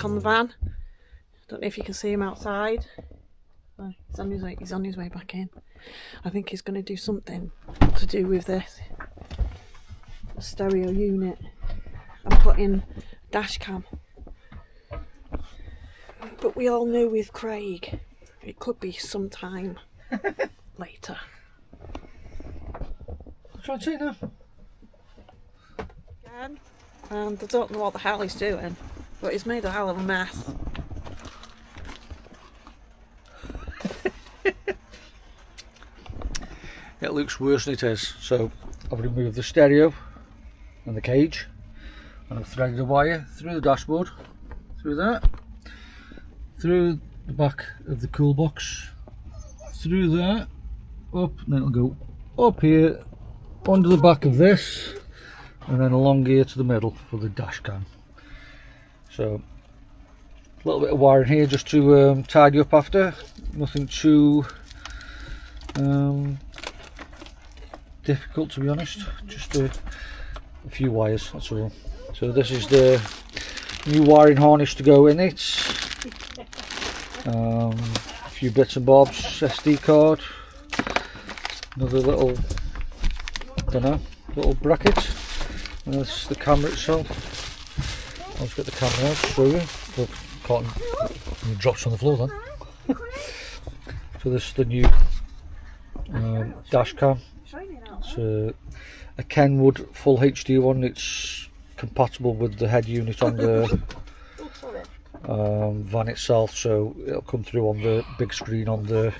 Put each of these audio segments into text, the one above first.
back on the van. Don't know if you can see him outside. Oh, he's on his way back in. I think he's going to do something to do with this stereo unit and put in Dashcam. But we all knew with Craig it could be some time later. I'm trying to see now. Again, and I don't know what the hell he's doing, but he's made a hell of a mess. It looks worse than it is. So I've removed the stereo and the cage, and I've threaded a wire through the dashboard, through that, through the back of the cool box, through that, up, and then it'll go up here, under the back of this, and then along here to the middle for the dash cam. So a little bit of wiring here just to tidy up after. Nothing too difficult, to be honest, just a few wires, that's all. So this is the new wiring harness to go in it. A few bits and bobs, SD card, another little, don't know, little bracket, and that's the camera itself. I'll just get the camera out to show you. Look, cotton, it drops on the floor then. So this is the new dash cam. It's a Kenwood full HD one. It's compatible with the head unit on the van itself, so it'll come through on the big screen on the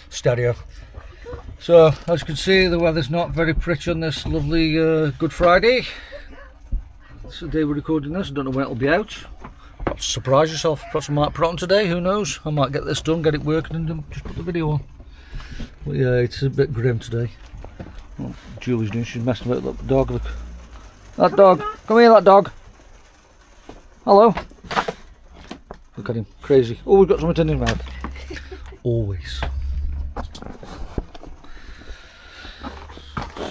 stereo. So as you can see, the weather's not very pretty on this lovely Good Friday. It's the day we're recording this. I don't know when it'll be out. Perhaps surprise yourself. Perhaps I might put it on today, who knows. I might get this done, get it working, and just put the video on. But yeah, it's a bit grim today. What Julie's doing, she's messing about the dog. Look, that dog, come here, that dog. Hello. Look at him, crazy. Oh, we've got something in his mouth. Always.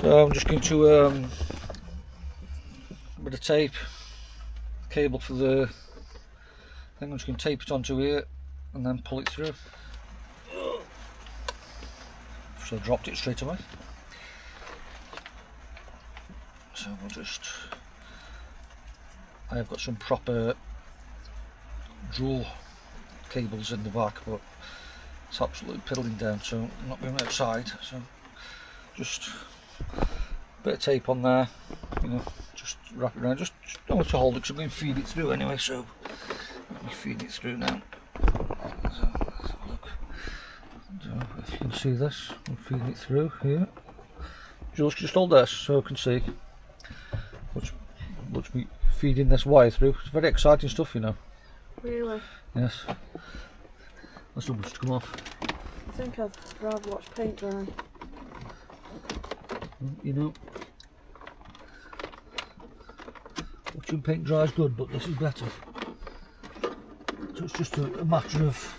So I'm just going to a bit of tape, cable for the thing. I'm just going to tape it onto here and then pull it through. So I dropped it straight away. So we'll just, I have got some proper draw cables in the back, but it's absolutely piddling down, so I'm not going outside. So just a bit of tape on there, you know, just wrap it around, just don't want to hold it because I'm going to feed it through anyway. So let me feed it through now. So let's have a look. So if you can see this, I'm feeding it through here. Just hold this so I can see. Watch me feeding this wire through. It's very exciting stuff, you know. Really? Yes. That's not much to come off. I think I'd rather watch paint dry. You know, watching paint dry is good, but this is better. So it's just a matter of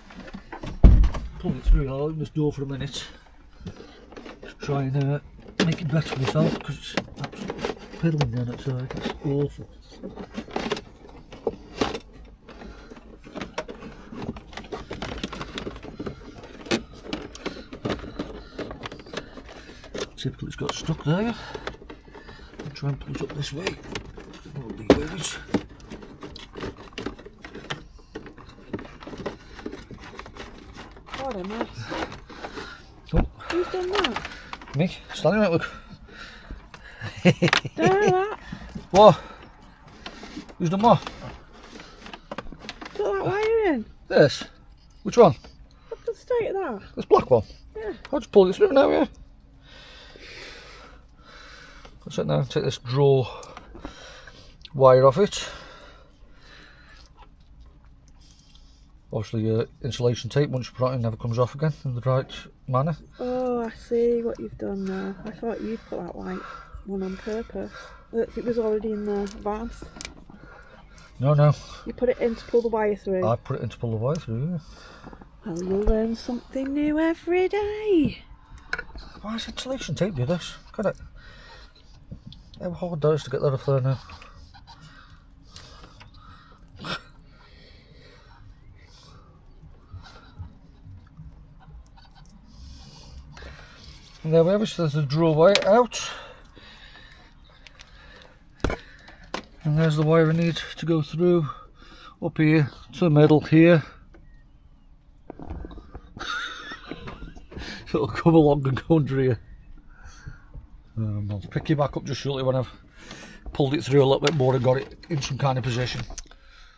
pulling it through. I'll open this door for a minute. Just try and make it better for myself, because it's absolutely piddling down outside. It's awful. Typically it's got stuck there. I'll try and pull it up this way. What a mess. Oh. Who's done that? Me? Standing right, look. Don't know that. What? Who's done what? Put that wire in. This? Which one? Look at the state of that. This black one? Yeah. I'll just pull it through now, yeah. That's it now, take this draw wire off it. Obviously insulation tape, once you put it in, never comes off again in the right manner. Oh, I see what you've done now. I thought you'd put that white one on purpose. It was already in the van. No, no. You put it in to pull the wire through? I put it in to pull the wire through, yeah. Well, you'll learn something new every day. Why is insulation tape do this? Got it. How hard that is to get that off there now. And there we have it, so there's the draw wire out. And there's the wire I need to go through up here to the middle here. It'll come along and go under here. I'll pick you back up just shortly when I've pulled it through a little bit more and got it in some kind of position.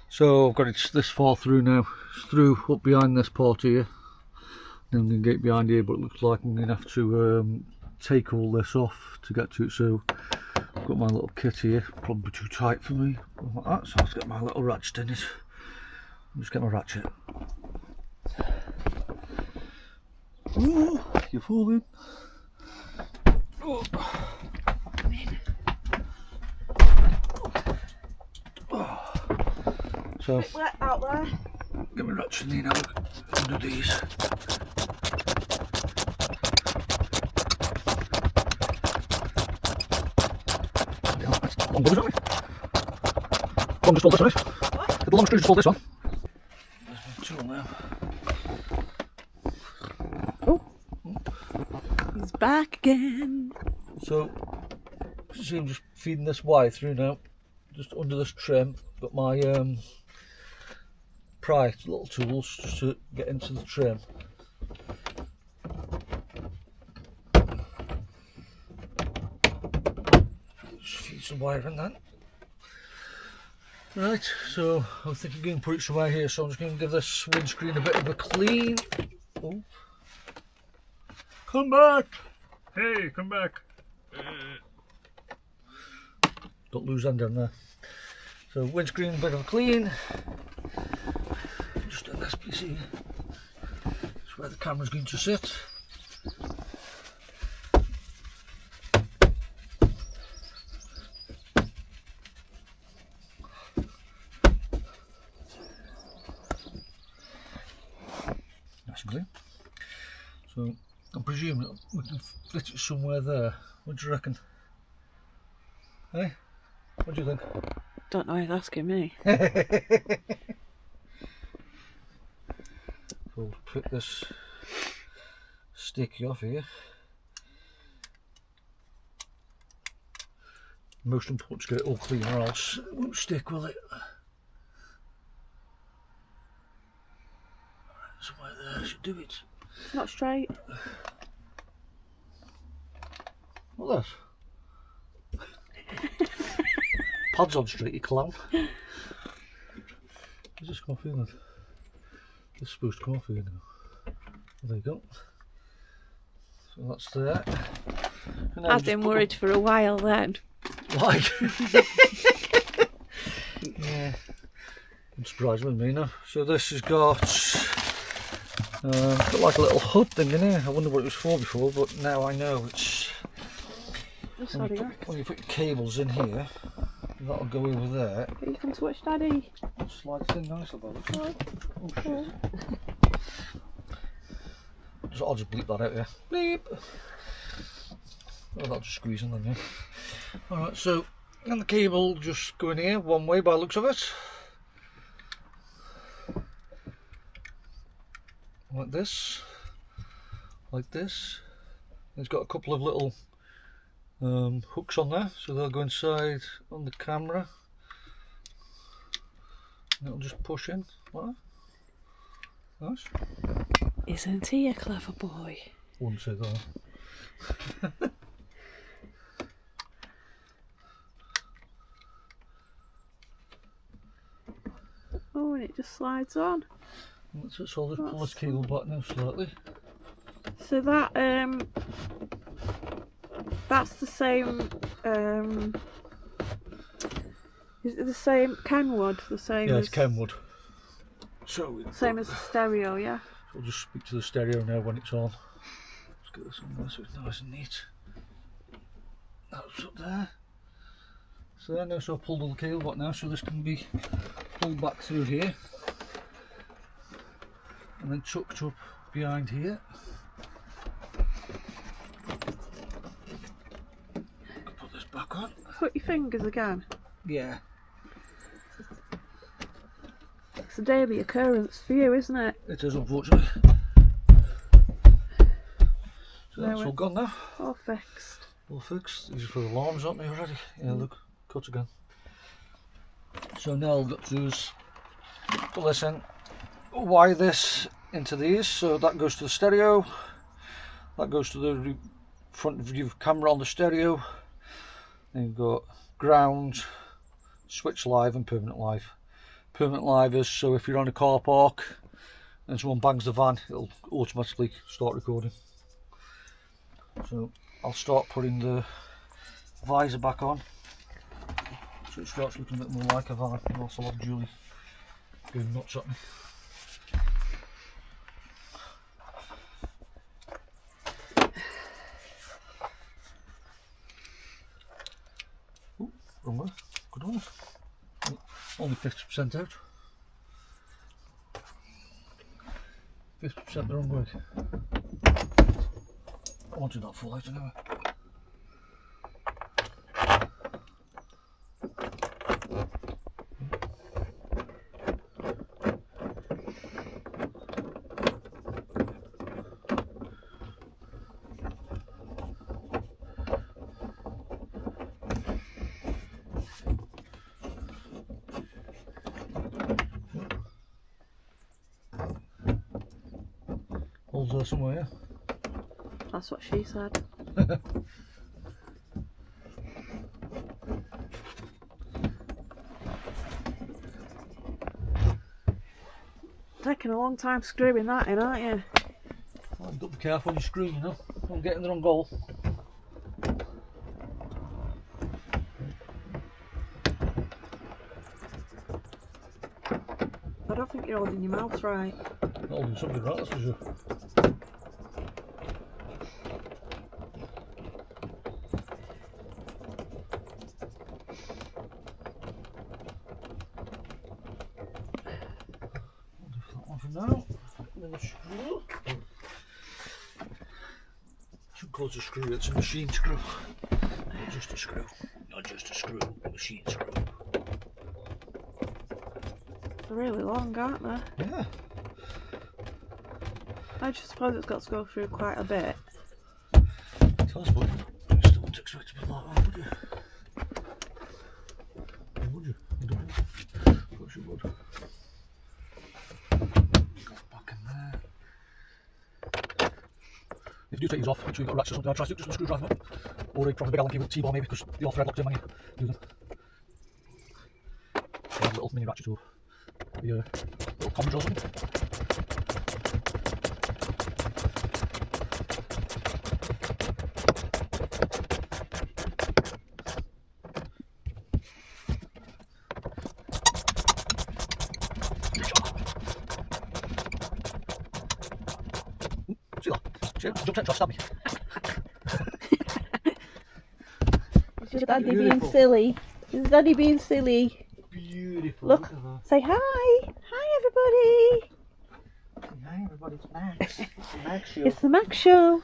So I've got it this far through now. It's through up behind this part here. Then I'm going to get behind here, but it looks like I'm going to have to take all this off to get to it. So I've got my little kit here, probably too tight for me. Like that. So I'll get my little ratchet in it. I'll just get my ratchet. Oh, you're falling. Oh. Come in. Oh. So, Bit wet out there. get my ratchet in now under these. Long bubbles, don't we? Long just hold this on it. What? The long screw just hold this on. There's my tool now. Oh. He's back again. So, you see I'm just feeding this wire through now, just under this trim. Got my pry little tools just to get into the trim. Just feed some wire in that. Right, so I'm thinking I'm going to put it somewhere here, so I'm just going to give this windscreen a bit of a clean. Oh. Come back! Hey, come back! Don't lose end in there. So windscreen, a bit of a clean. Just on this piece here. That's where the camera's going to sit. Nice and clean. So I'm presuming we can fit it somewhere there. What do you reckon? Hey? What do you think? Don't know, he's asking me. We'll put this sticky off here. Most important to get it all clean or else it won't stick, will it? Somewhere there should do it. It's not straight. What this? Pads on straight, you clown. Does this come off here then? This is supposed to come off here now. Well, there you go. So that's there. I've been worried for a while then. Like? Yeah. I'm surprised with me now. So this has got like a little hood thing in here. I wonder what it was for before, but now I know it's. When you put your cables in here, that'll go over there. You can switch, Daddy. Slide it in nicely, by the looks of it. Oh shit. I'll just bleep that out, yeah. Bleep! Oh, that'll just squeeze in then, yeah. Alright, so, and the cable just go in here, one way by the looks of it. Like this. Like this. It's got a couple of little hooks on there, so they'll go inside on the camera. And it'll just push in like that. Nice. Isn't he a clever boy? Wouldn't say that. Oh, and it just slides on. That's it, so I'll just pull this cable back now slightly. So that that's the same is it the same Kenwood? The same Yeah, as, it's Kenwood. So same as the stereo, yeah. I'll just speak to the stereo now when it's on. Let's get this on there so it's nice and neat. That's up there. So there now, so I've pulled all the cable back now, so this can be pulled back through here. And then tucked up behind here. Put this back on. Put your fingers again. Yeah. It's a daily occurrence for you, isn't it? It is, unfortunately. So So that's all gone now. All fixed. All fixed. These are for the alarms, aren't they already? Yeah, look, cut again. So now all I've got to do is pull this in, wire this into these, so that goes to the stereo, that goes to the front view camera on the stereo. Then you've got ground, switch live and permanent live. Permanent live is so if you're on a car park and someone bangs the van, it'll automatically start recording. So I'll start putting the visor back on so it starts looking a bit more like a van, and also have Julie going nuts at me. Ooh, wrong way. Good on it. Only 50% out. 50% the wrong way. I wanted that full out anyway. Holes there somewhere, yeah? That's what she said. Taking a long time screwing that in, aren't you? Well, you've got to be careful when you screw, you know. Don't get in the wrong hole. I don't think you're holding your mouth right. Not holding something right, that's for sure. Now, then the screw. Shouldn't call it a screw, it's a machine screw. Not just a screw. Not just a screw, a machine screw. They're really long, aren't they? Yeah. I just suppose it's got to go through quite a bit. Tell us what, you still wouldn't expect to be like that, would you? Would you? I don't know. Of course you would. If you do take these off, make sure you've got ratchets or something. I try to do just with a screwdriver, or a proper big Allen key with a T-bar maybe, because they all thread locked in when you do them. So a little mini ratchet or the little common drill or something. See that? See, jump in, try to stab me. Is Daddy being silly? Is Daddy being silly? Beautiful. Look, say hi. Hi, everybody. Hi everybody, it's Max. It's the Max show. It's the Max show.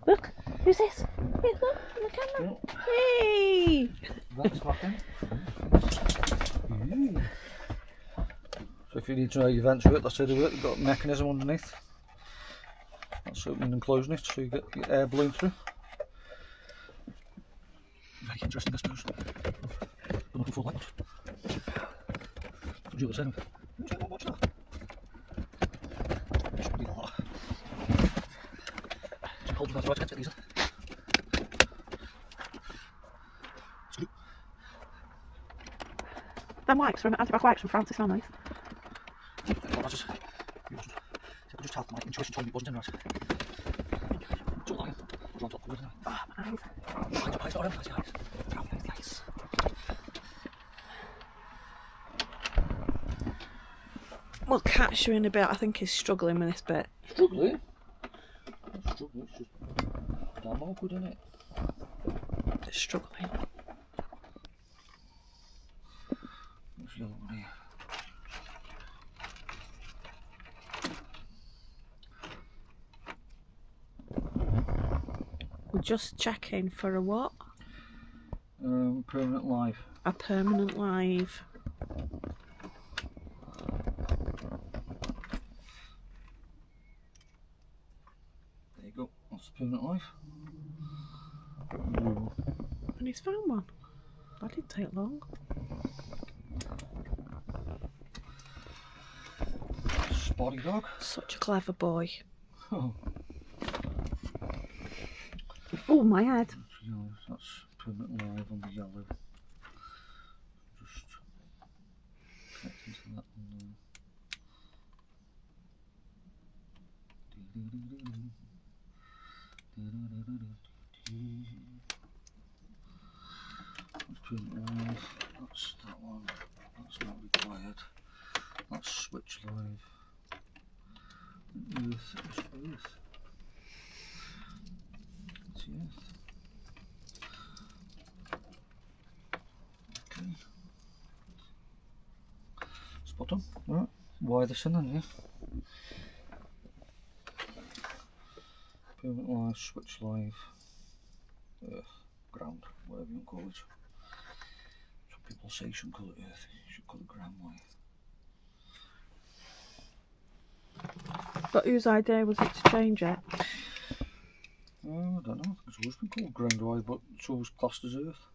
Look, who's this? Hey, look, on the camera. Hey. That's fucking. So if you need to know your vents work, that's how they work. They've got a mechanism underneath. That's opening and closing it, so you get your air blowing through. Very interesting, I suppose. I'm looking for light. What you were saying? Watch that. Should be a lot. Hold that right against it, Lisa. Screw. Them wipes from anti-rock wipes from France, it's not nice. I just had my intuition told me it wasn't in right. It's all lying. It was on top of it, isn't it? Oh, my eyes. Eyes, not eyes, eyes. Nice. We'll catch you in a bit. I think he's struggling with this bit. Struggling? It's struggling, it's just damn awkward, isn't it? It's struggling. What's the other one here? We're just checking for a what? Permanent live. A permanent live. There you go. permanent live. And he's found one. That didn't take long. Spotty dog. Such a clever boy. Oh. Oh, my head. That's permanent live on the yellow. Just connect into that one there. That's permanent live. That's that one. That's not required. That's switch live. Earth is earth. It's earth. Okay. Spot on. Right. Wire this in then, yeah. Permanent live, switch live, earth, ground, whatever you call it. Some people say you shouldn't call it earth, you should call it ground wire. But whose idea was it to change it? I don't know, it's always been called ground wire, but it's always classed as earth.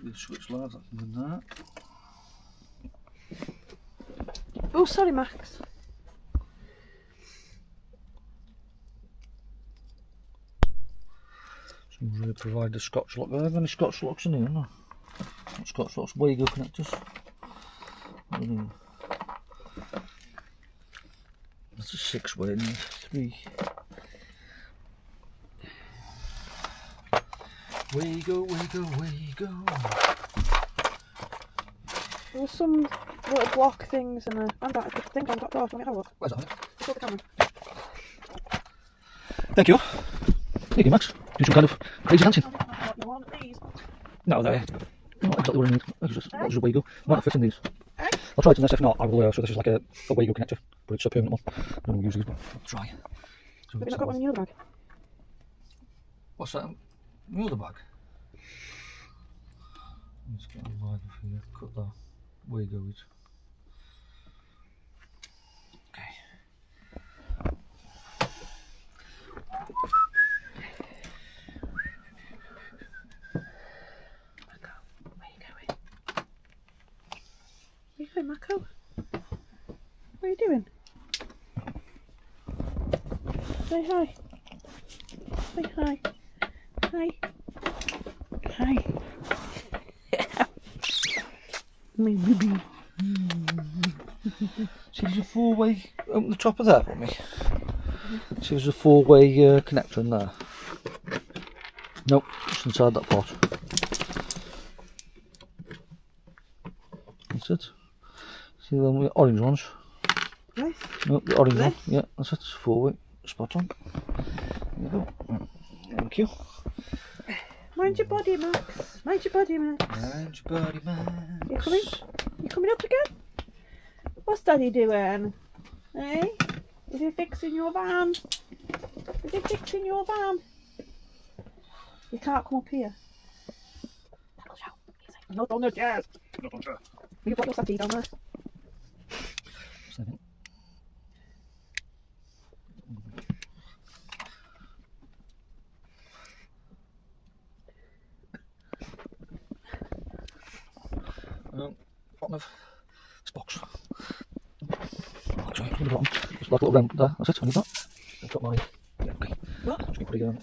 The switch live, that's in that. Oh, sorry, Max. So we provide the Scotch lock. Are there any Scotch locks in here? No. Not Scotch locks, Wago connectors. That's a 6-way and 3. Wago, Wago, Wago. There was some little block things and a thing on top door. Let me have a look. Where's that? Show the camera. Thank you. Thank you, Max. Do some kind of crazy dancing. You want these? No, they're not exactly what I need. What was a Wago? Might not fit in these. I'll try it in this, if not, I will. So this is like a Wago connector, but it's a permanent one. I don't use these, but I'll try. So Have you not got one in your bag? what's that? The other bag? Let's get a line off here. Cut that. Wago it. Okay. Where you going, Mako? What are you doing? Say hi. Say hi. Hi. Hi. My baby. See, there's a 4-way. Open the top of there for me. See, there's a 4-way connector in there. Nope, just inside that pot. That's it. See the orange ones? Right. Nope, the orange one. Yeah, that's it. 4-way. Spot on. There you go. Thank you. Mind your body, Max. Mind your body, Max. Mind your body, Max. You coming? You coming up again? What's Daddy doing? Eh? Is he fixing your van? Is he fixing your van? You can't come up here. That'll shout. He's like, not on the chairs. Not on chair. You put your settee down there. Bottom of this box. Actually, the bottom. Just like a little round there. That's it. I need that. I've got my. Yeah, okay. What? Just put it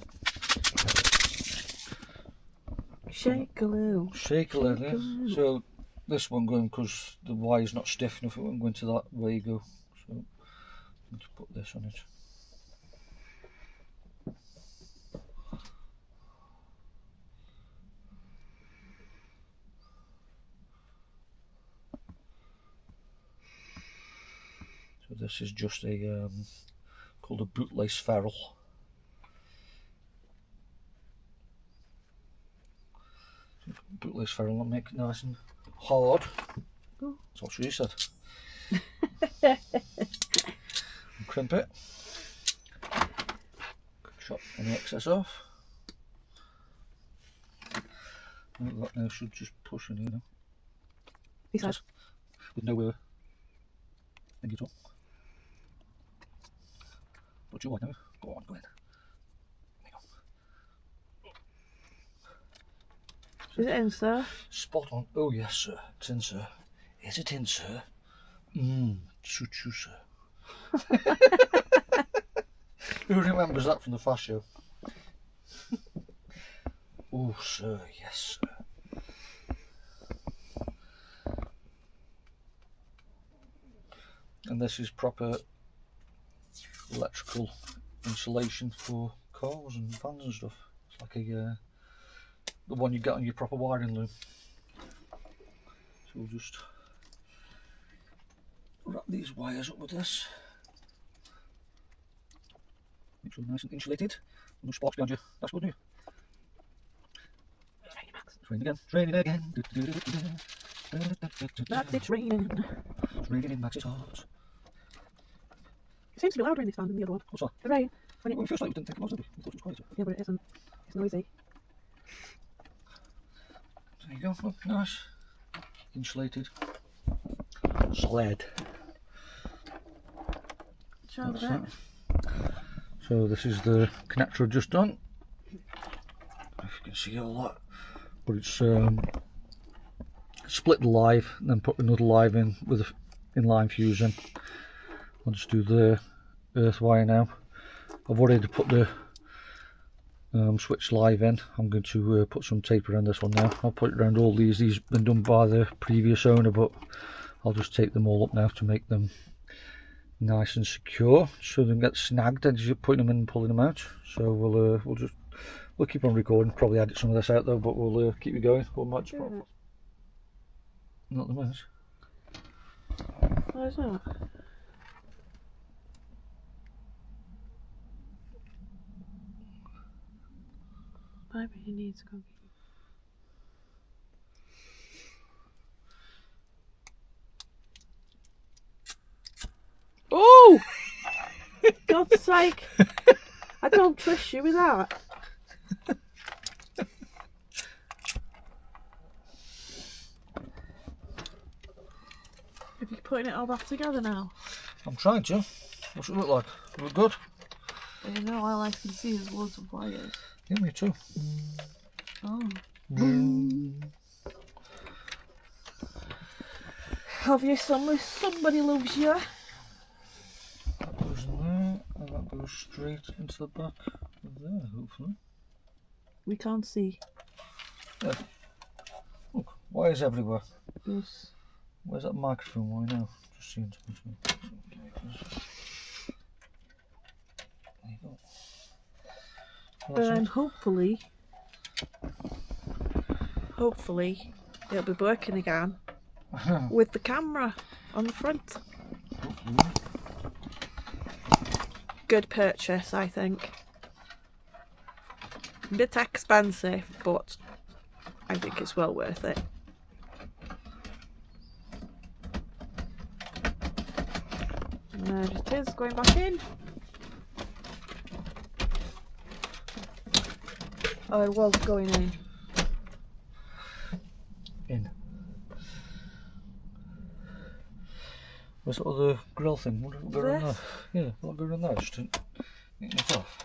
Shake-a-loo. Shake a little, yeah. So this one going because the wire's not stiff enough. It won't go into that Wago. So I need to put this on it. So this is just a called a bootlace ferrule. Bootlace ferrule and make it nice and hard. Oh. That's what she said. And crimp it. Chop any excess off. That now should just push in here now. He said. with no thingy at all. But you want now? Go on, go ahead. There you go. Is it in, sir? Spot on. Oh yes, sir. It's in, sir. Is it in, sir? Choo choo, sir. Who remembers that from the Fast Show? Oh, sir. Yes, sir. And this is proper electrical insulation for cars and vans and stuff. It's like a the one you get on your proper wiring loom. So we'll just wrap these wires up with this. Make sure they're nice and insulated. No sparks behind you. That's good, do you? It's raining, Max. It's raining again. It's raining again. Max, it's raining. It's raining in Max's heart. It seems to be louder in this fan than the other one. What's that? The rain. When we first started, we didn't think it was, did we? We thought it was quieter. Yeah, but it isn't. It's noisy. There you go. Look, nice. Insulated. Sled. Show That's that. So this is the connector I've just done. If you can see all that. But it's split the live and then put another live in with an inline fuse in. I'll just do the earth wire now. I've already put the switch live in. I'm going to put some tape around this one now. I'll put it around all these. These have been done by the previous owner, but I'll just tape them all up now to make them nice and secure, so they don't get snagged as you're putting them in and pulling them out. So we'll keep on recording. Probably edit some of this out though, but we'll keep it going. We'll match not the mouse. What is that? Maybe he needs cookie. Oh! God's sake! I don't trust you with that. Have you putting it all back together now? I'm trying to. What's it look like? Look good? You know, all I can see is loads of wires. Yeah, me too. Oh. Obviously, somebody loves you. That goes in there, and that goes straight into the back of there, hopefully. We can't see. Yeah. Look, wires everywhere. Yes. Where's that microphone? Why now? Just seeing something. There you go. And hopefully it'll be working again with the camera on the front. Hopefully. Good purchase, I think. A bit expensive, but I think it's well worth it. And there it is, going back in. Oh, it was going in. In. Where's that other grill thing? What will go around there? Yeah, what will go around there? Just to get it off.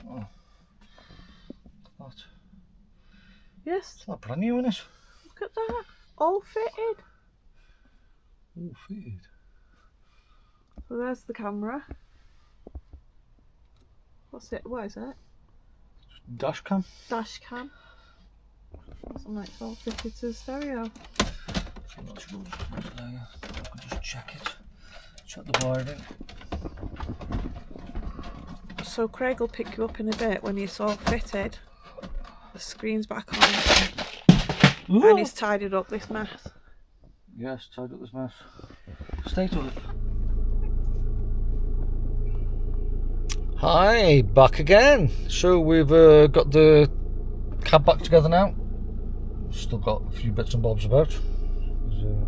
Oh. That. Yes. It's not brand new, isn't it? Look at that. All fitted. All fitted. So there's the camera. What's it? What is it? Dashcam. Dashcam. Something like it's all fitted to the stereo. I'm not sure. I can just check it. Check the wiring. So Craig will pick you up in a bit when it's all fitted. The screen's back on. Ooh. And he's tidied up this mess. Yes, tied up this mess. Stay to it. Hi, back again. So we've got the cab back together now. Still got a few bits and bobs about. There's a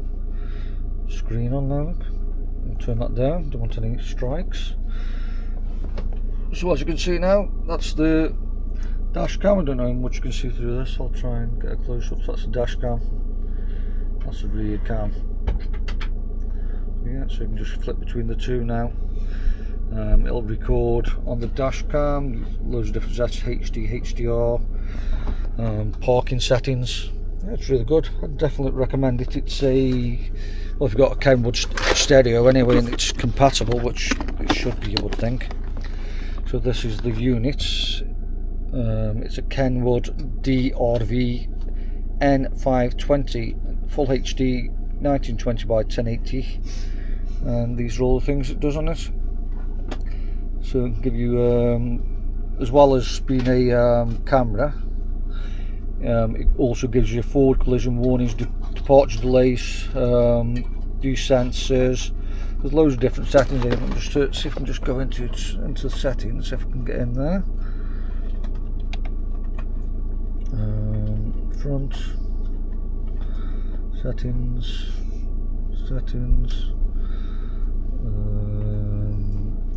screen on now. I'll turn that down. Don't want any strikes. So as you can see now, that's the dash cam. I don't know how much you can see through this. I'll try and get a close up. So that's the dash cam. That's the rear cam. Yeah, so you can just flip between the two now. It'll record on the dash cam, loads of different sets, HD, HDR, parking settings. Yeah, it's really good. I'd definitely recommend it. It's a, well, if you've got a Kenwood stereo anyway and it's compatible, which it should be, you would think. So this is the units. It's a Kenwood DRV N520 Full HD 1920 by 1080, and these are all the things it does on it. So it can give you, as well as being a camera, it also gives you forward collision warnings, departure delays, these sensors. There's loads of different settings in it. Just see if I can just go into the settings, see if I can get in there. Front settings,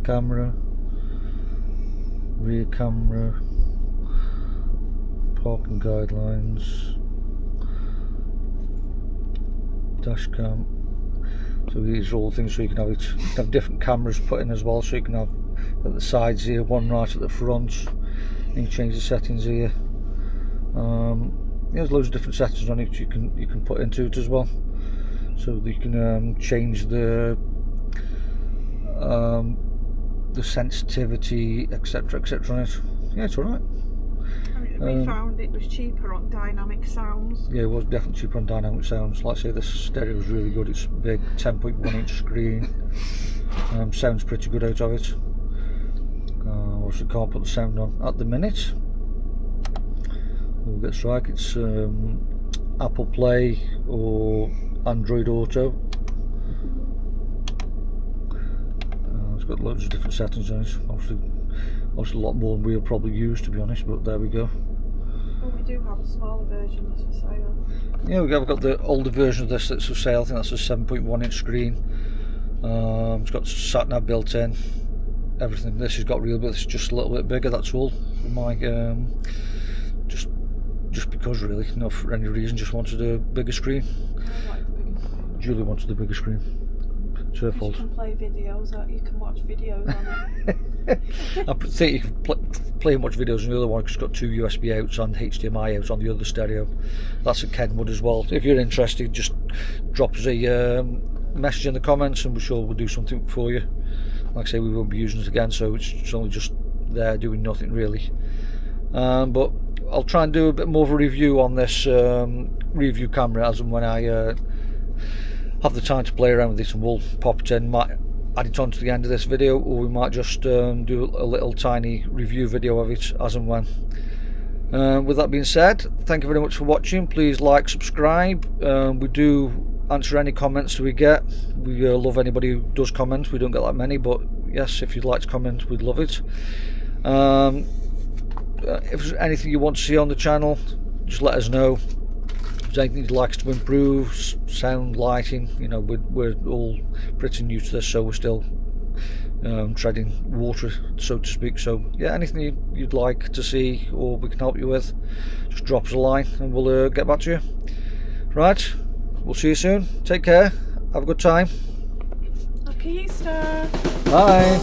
camera, rear camera, parking guidelines, dash cam. So these are all things, so you can have it. You can have different cameras put in as well. So you can have at the sides here, one right at the front. And you change the settings here. There's loads of different settings on it you can put into it as well. So you can change the sensitivity, etc., on it. Yeah, it's alright. We found it was cheaper on dynamic sounds. Yeah, it was definitely cheaper on dynamic sounds. Like I say, this stereo is really good. It's big, 10.1 inch screen. Sounds pretty good out of it. Obviously can't put the sound on at the minute. We'll get strike. It's Apple Play or Android Auto. It's got loads of different settings on it. Obviously a lot more than we'll probably use, to be honest, but there we go. Well, we do have a smaller version that's for sale. Yeah, we've got the older version of this that's for sale. I think that's a 7.1 inch screen. It's got sat nav built in, everything. This has got real, but it's just a little bit bigger, that's all. My just because, really, not for any reason, just wanted a bigger screen. I like the bigger screen. Julie wanted a bigger screen. It's her fault. You can play videos, you can watch videos on it. I think you can play and watch videos on the other one, because it's got two USB outs and HDMI out on the other stereo. That's a Kenwood as well. If you're interested, just drop us a message in the comments and we're sure we'll do something for you. Like I say, we won't be using it again, so it's only just there doing nothing really. But I'll try and do a bit more of a review on this review camera as and when I have the time to play around with this, and we'll pop it in. Might add it on to the end of this video, or we might just do a little tiny review video of it as and when. With that being said, thank you very much for watching. Please like, subscribe. We do answer any comments that we get. We love anybody who does comment. We don't get that many, but yes, if you'd like to comment, we'd love it. If there's anything you want to see on the channel, just let us know. If there's anything you'd like us to improve, sound, lighting, you know, we're all pretty new to this, so we're still treading water, so to speak. So yeah, anything you'd like to see or we can help you with, just drop us a line and we'll get back to you. Right, we'll see you soon. Take care, have a good time. Happy Easter. Bye.